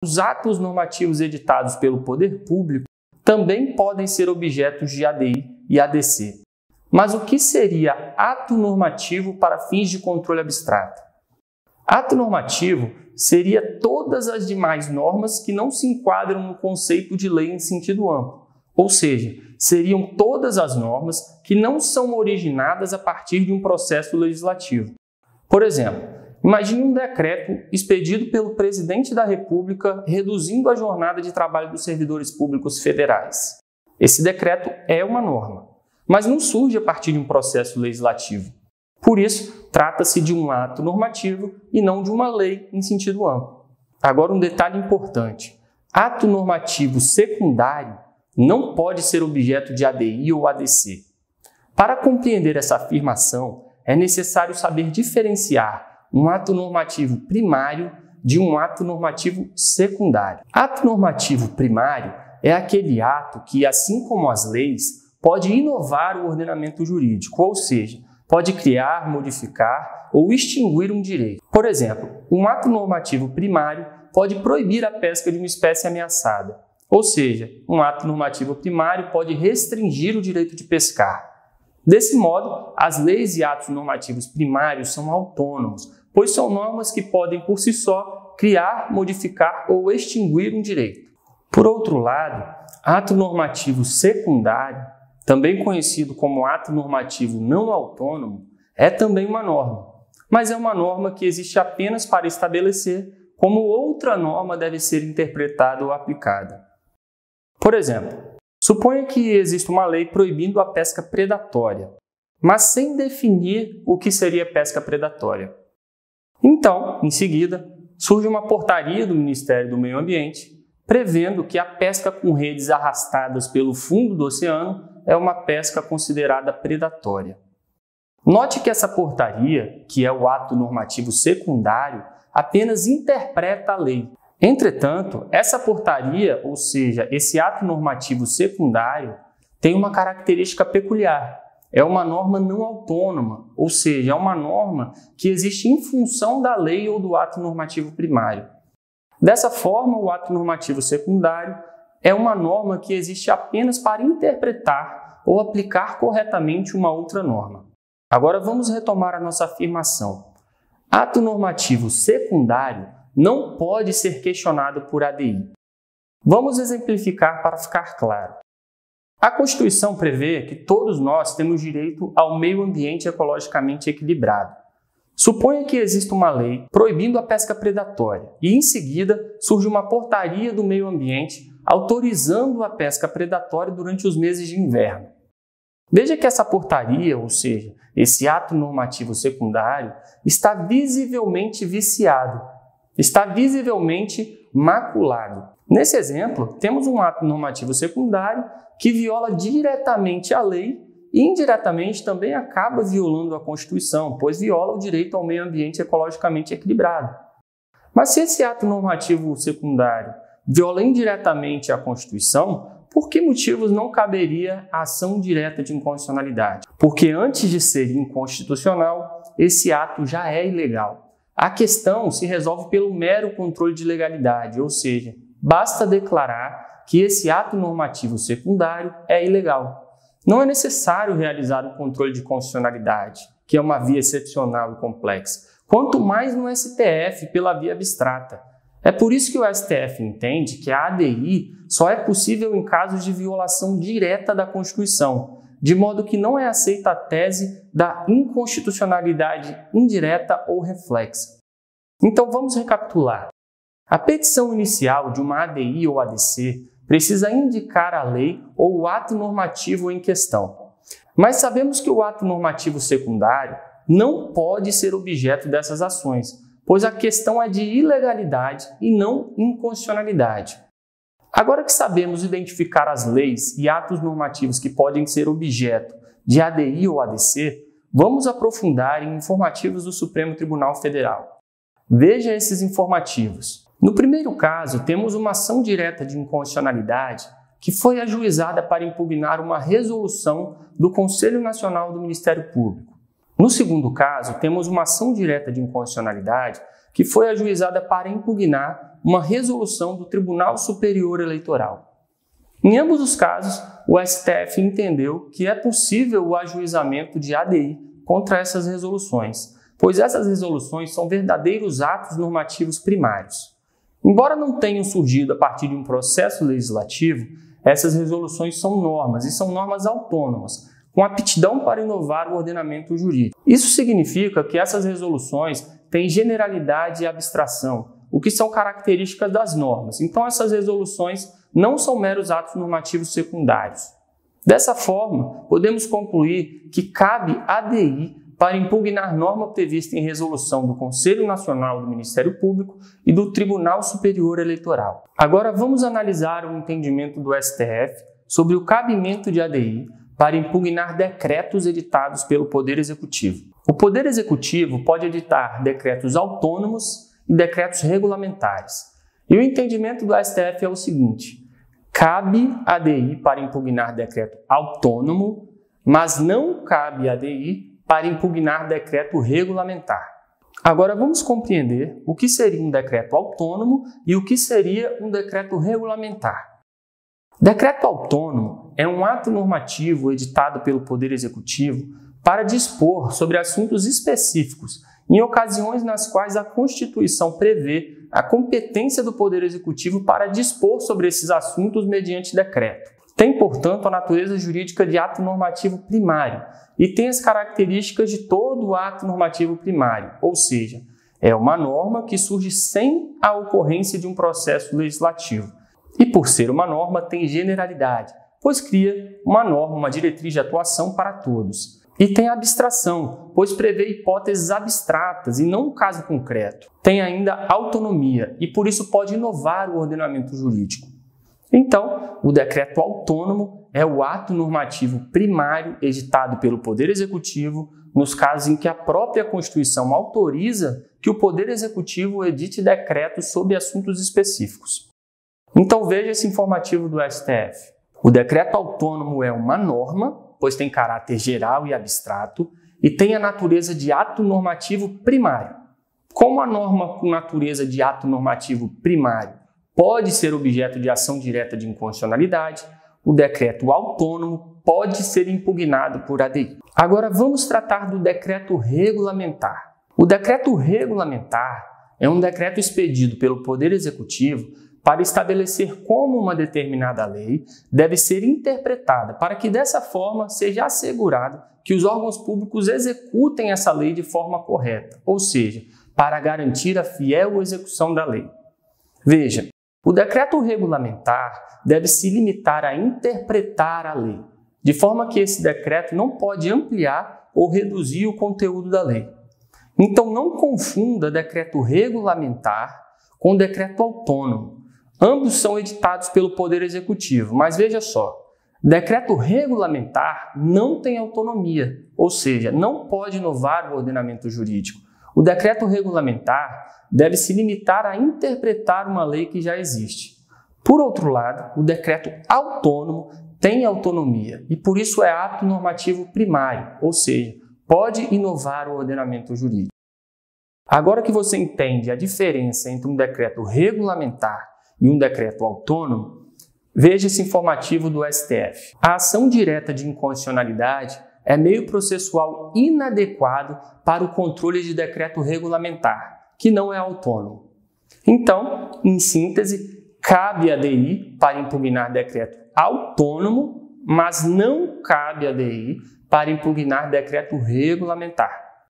os atos normativos editados pelo poder público também podem ser objetos de ADI e ADC. Mas o que seria ato normativo para fins de controle abstrato? Ato normativo seria todas as demais normas que não se enquadram no conceito de lei em sentido amplo, ou seja, seriam todas as normas que não são originadas a partir de um processo legislativo. Por exemplo, imagine um decreto expedido pelo presidente da República reduzindo a jornada de trabalho dos servidores públicos federais. Esse decreto é uma norma, mas não surge a partir de um processo legislativo. Por isso, trata-se de um ato normativo e não de uma lei em sentido amplo. Agora, um detalhe importante: ato normativo secundário não pode ser objeto de ADI ou ADC. Para compreender essa afirmação, é necessário saber diferenciar um ato normativo primário de um ato normativo secundário. Ato normativo primário é aquele ato que, assim como as leis, pode inovar o ordenamento jurídico, ou seja, pode criar, modificar ou extinguir um direito. Por exemplo, um ato normativo primário pode proibir a pesca de uma espécie ameaçada, ou seja, um ato normativo primário pode restringir o direito de pescar. Desse modo, as leis e atos normativos primários são autônomos, pois são normas que podem por si só criar, modificar ou extinguir um direito. Por outro lado, ato normativo secundário, também conhecido como ato normativo não autônomo, é também uma norma, mas é uma norma que existe apenas para estabelecer como outra norma deve ser interpretada ou aplicada. Por exemplo, suponha que existe uma lei proibindo a pesca predatória, mas sem definir o que seria pesca predatória. Então, em seguida, surge uma portaria do Ministério do Meio Ambiente prevendo que a pesca com redes arrastadas pelo fundo do oceano é uma pesca considerada predatória. Note que essa portaria, que é o ato normativo secundário, apenas interpreta a lei. Entretanto, essa portaria, ou seja, esse ato normativo secundário, tem uma característica peculiar. É uma norma não autônoma, ou seja, é uma norma que existe em função da lei ou do ato normativo primário. Dessa forma, o ato normativo secundário é uma norma que existe apenas para interpretar ou aplicar corretamente uma outra norma. Agora vamos retomar a nossa afirmação. Ato normativo secundário não pode ser questionado por ADI. Vamos exemplificar para ficar claro. A Constituição prevê que todos nós temos direito ao meio ambiente ecologicamente equilibrado. Suponha que exista uma lei proibindo a pesca predatória e, em seguida, surge uma portaria do meio ambiente autorizando a pesca predatória durante os meses de inverno. Veja que essa portaria, ou seja, esse ato normativo secundário, está visivelmente viciado, está visivelmente maculado. Nesse exemplo, temos um ato normativo secundário que viola diretamente a lei e indiretamente também acaba violando a Constituição, pois viola o direito ao meio ambiente ecologicamente equilibrado. Mas se esse ato normativo secundário viola indiretamente a Constituição, por que motivos não caberia a ação direta de inconstitucionalidade? Porque antes de ser inconstitucional, esse ato já é ilegal. A questão se resolve pelo mero controle de legalidade, ou seja, basta declarar que esse ato normativo secundário é ilegal. Não é necessário realizar o controle de constitucionalidade, que é uma via excepcional e complexa, quanto mais no STF pela via abstrata. É por isso que o STF entende que a ADI só é possível em casos de violação direta da Constituição, de modo que não é aceita a tese da inconstitucionalidade indireta ou reflexa. Então vamos recapitular. A petição inicial de uma ADI ou ADC precisa indicar a lei ou o ato normativo em questão. Mas sabemos que o ato normativo secundário não pode ser objeto dessas ações, pois a questão é de ilegalidade e não inconstitucionalidade. Agora que sabemos identificar as leis e atos normativos que podem ser objeto de ADI ou ADC, vamos aprofundar em informativos do Supremo Tribunal Federal. Veja esses informativos. No primeiro caso, temos uma ação direta de inconstitucionalidade que foi ajuizada para impugnar uma resolução do Conselho Nacional do Ministério Público. No segundo caso, temos uma ação direta de inconstitucionalidade que foi ajuizada para impugnar uma resolução do Tribunal Superior Eleitoral. Em ambos os casos, o STF entendeu que é possível o ajuizamento de ADI contra essas resoluções, pois essas resoluções são verdadeiros atos normativos primários. Embora não tenham surgido a partir de um processo legislativo, essas resoluções são normas e são normas autônomas, com aptidão para inovar o ordenamento jurídico. Isso significa que essas resoluções têm generalidade e abstração, o que são características das normas. Então, essas resoluções não são meros atos normativos secundários. Dessa forma, podemos concluir que cabe ADI para impugnar norma prevista em resolução do Conselho Nacional do Ministério Público e do Tribunal Superior Eleitoral. Agora vamos analisar o entendimento do STF sobre o cabimento de ADI para impugnar decretos editados pelo Poder Executivo. O Poder Executivo pode editar decretos autônomos e decretos regulamentares. E o entendimento do STF é o seguinte: cabe ADI para impugnar decreto autônomo, mas não cabe ADI para impugnar decreto regulamentar. Agora vamos compreender o que seria um decreto autônomo e o que seria um decreto regulamentar. Decreto autônomo é um ato normativo editado pelo Poder Executivo para dispor sobre assuntos específicos, em ocasiões nas quais a Constituição prevê a competência do Poder Executivo para dispor sobre esses assuntos mediante decreto. Tem, portanto, a natureza jurídica de ato normativo primário e tem as características de todo ato normativo primário, ou seja, é uma norma que surge sem a ocorrência de um processo legislativo. E por ser uma norma, tem generalidade, pois cria uma norma, uma diretriz de atuação para todos. E tem abstração, pois prevê hipóteses abstratas e não um caso concreto. Tem ainda autonomia e por isso pode inovar o ordenamento jurídico. Então, o decreto autônomo é o ato normativo primário editado pelo Poder Executivo nos casos em que a própria Constituição autoriza que o Poder Executivo edite decretos sobre assuntos específicos. Então veja esse informativo do STF. O decreto autônomo é uma norma, pois tem caráter geral e abstrato, e tem a natureza de ato normativo primário. Como a norma com natureza de ato normativo primário pode ser objeto de ação direta de inconstitucionalidade, o decreto autônomo pode ser impugnado por ADI. Agora vamos tratar do decreto regulamentar. O decreto regulamentar é um decreto expedido pelo Poder Executivo para estabelecer como uma determinada lei deve ser interpretada, para que dessa forma seja assegurado que os órgãos públicos executem essa lei de forma correta, ou seja, para garantir a fiel execução da lei. Veja, o decreto regulamentar deve se limitar a interpretar a lei, de forma que esse decreto não pode ampliar ou reduzir o conteúdo da lei. Então não confunda decreto regulamentar com decreto autônomo. Ambos são editados pelo Poder Executivo, mas veja só, decreto regulamentar não tem autonomia, ou seja, não pode inovar o ordenamento jurídico. O decreto regulamentar deve se limitar a interpretar uma lei que já existe. Por outro lado, o decreto autônomo tem autonomia e por isso é ato normativo primário, ou seja, pode inovar o ordenamento jurídico. Agora que você entende a diferença entre um decreto regulamentar e um decreto autônomo, veja esse informativo do STF. A ação direta de inconstitucionalidade é meio processual inadequado para o controle de decreto regulamentar, que não é autônomo. Então, em síntese, cabe ADI para impugnar decreto autônomo, mas não cabe ADI para impugnar decreto regulamentar.